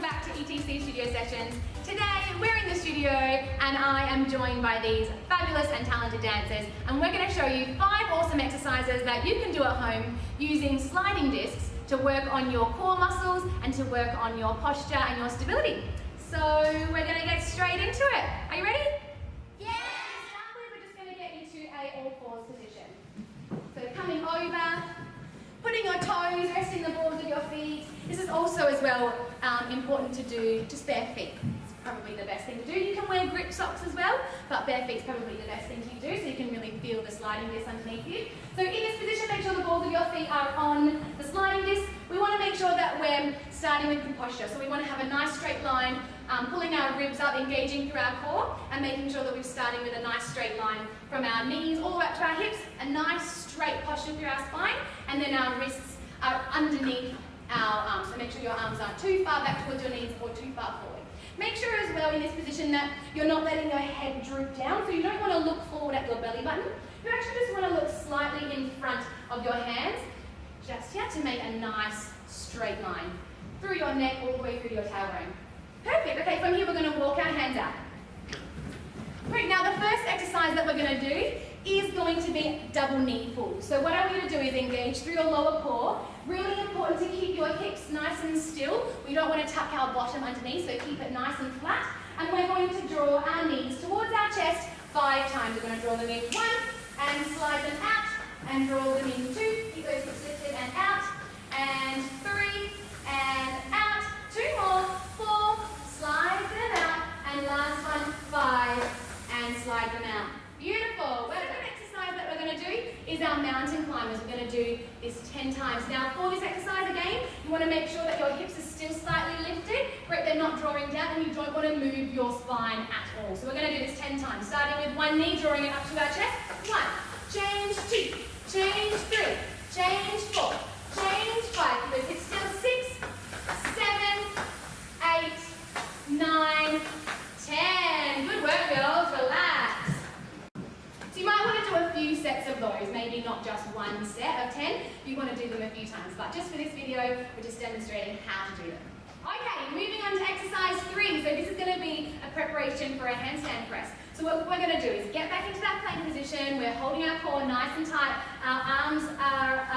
back to ETC Studio Sessions. Today we're in the studio and I am joined by these fabulous and talented dancers, and we're going to show you 5 awesome exercises that you can do at home using sliding discs to work on your core muscles and to work on your posture and your stability. So we're going to get straight into it. Are you ready? Yeah! To start with, we're just going to get into a all-fours position. So coming over, putting your toes, resting the balls of your feet. This is also as well important to do just bare feet. It's probably the best thing to do. You can wear grip socks as well, but bare feet's probably the best thing to do so you can really feel the sliding disc underneath you. So in this position, make sure the balls of your feet are on the sliding disc. We want to make sure that we're starting with good posture. So we want to have a nice straight line, pulling our ribs up, engaging through our core, and making sure that we're starting with a nice straight line from our knees all the way up to our hips, a nice straight posture through our spine, and then our wrists are underneath our arms. So make sure your arms aren't too far back towards your knees or too far forward. Make sure as well in this position that you're not letting your head droop down, so you don't want to look forward at your belly button. You actually just want to look slightly in front of your hands, just here, to make a nice straight line through your neck all the way through your tailbone. Perfect. Okay, from here we're going to walk our hands out. Great, now the first exercise that we're going to do is going to be double knee pull. So what I want you to do is engage through your lower core. Really important to keep your hips nice and still. We don't want to tuck our bottom underneath, so keep it nice and flat. And we're going to draw our knees towards our chest 5 times. We're going to draw them in 1 and slide them out, and draw them in 2. Keep those hips lifted and out, and 3 and out. 2 more, 4, slide them out, and last one, 5, and slide them out. Beautiful. Well, the exercise that we're going to do is our mountain climbers. We're going to do this 10 times. Now, for this exercise, again, you want to make sure that your hips are still slightly lifted. Great, they're not drawing down, and you don't want to move your spine at all. So we're going to do this 10 times, starting with one knee, drawing it up to our chest. 1, change 2, change 3, change 4, change 5. Keep those hips still. 6, 7, 8, 9, 10. Good work, girls. Relax. So you might want to do a few sets of those, maybe not just one set of 10. You want to do them a few times, but just for this video, we're just demonstrating how to do them. Okay, moving on to exercise 3. So this is going to be a preparation for a handstand press. So what we're going to do is get back into that plank position. We're holding our core nice and tight. Our arms are,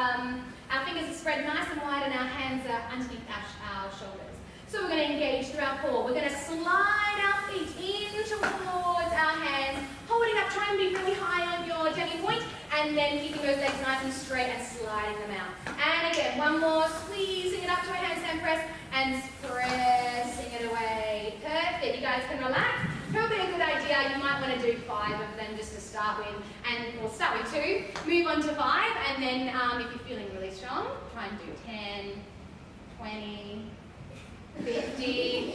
our fingers are spread nice and wide, and our hands are underneath our shoulders. So we're going to engage through our core. We're going to slide our feet in towards our hands, holding up, trying to be really high on your demi point, and then keeping those legs nice and straight and sliding them out. And again, one more, squeezing it up to a handstand press and pressing it away. Perfect. You guys can relax. Probably a good idea. You might want to do 5 of them just to start with, and we'll start with 2, move on to 5, and then if you're feeling really strong, try and do 10, 20, 50.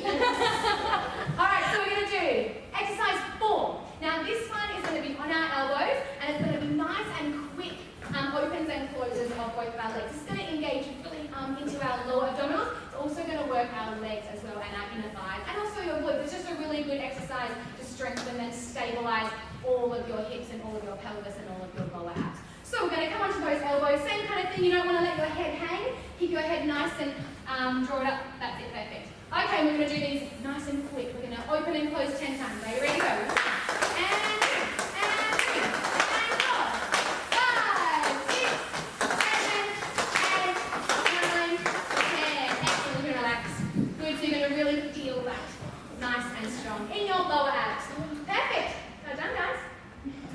Alright, so we're going to do exercise 4. Now this one is going to be on our elbows, and it's going to be nice and quick opens and closes of both of our legs. This is going to engage really into our lower abdominals. It's also going to work our legs as well, and our inner thighs, and also your glutes. It's just a really good exercise to strengthen and stabilize all of your hips and all of your pelvis and all of your lower abs. So we're going to come onto those elbows, same kind of thing. You don't want to let your head hang. Keep your head nice and draw it up. That's it, perfect. Okay, we're going to do these nice and quick. We're going to open and close 10 times. Are you ready to go? And 2, and 3, and 4, 5, 6, 7, 8, 9, 10. Excellent. You can relax. Good. So you're going to really feel that nice and strong in your lower abs. Perfect. Well done, guys.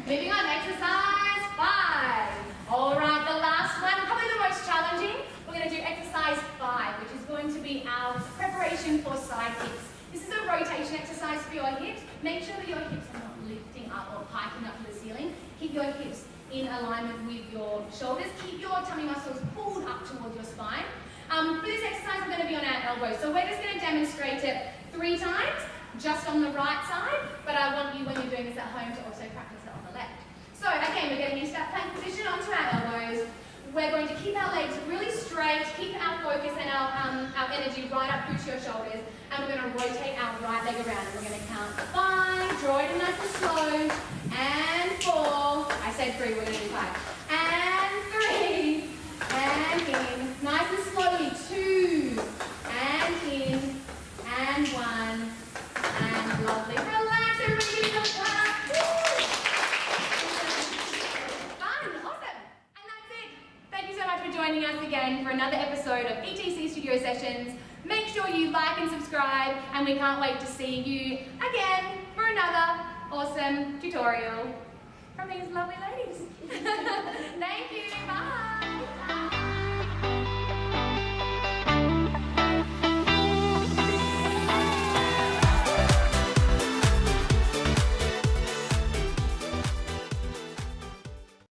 Moving on, exercise 5. All right, the last one, probably the most challenging. We're going to do exercise 5, which is going to be our preparation for side kicks. This is a rotation exercise for your hips. Make sure that your hips are not lifting up or hiking up to the ceiling. Keep your hips in alignment with your shoulders. Keep your tummy muscles pulled up towards your spine. For this exercise, we're going to be on our elbows. So we're just going to demonstrate it 3 times, just on the right side, but I want you, when you're doing this at home, to also practice it on the left. So again, we're getting into that plank position onto our elbows. We're going to keep our legs really straight, keep our focus and our energy right up through to your shoulders, and we're going to rotate our right leg around. And we're going to count 5, draw it in nice and slow, and 4. I said 3, we're going to do 5. And 3, and in, nice and slowly, 2, and in, so much for joining us again for another episode of ETC Studio Sessions. Make sure you like and subscribe, and we can't wait to see you again for another awesome tutorial from these lovely ladies. Thank you, bye.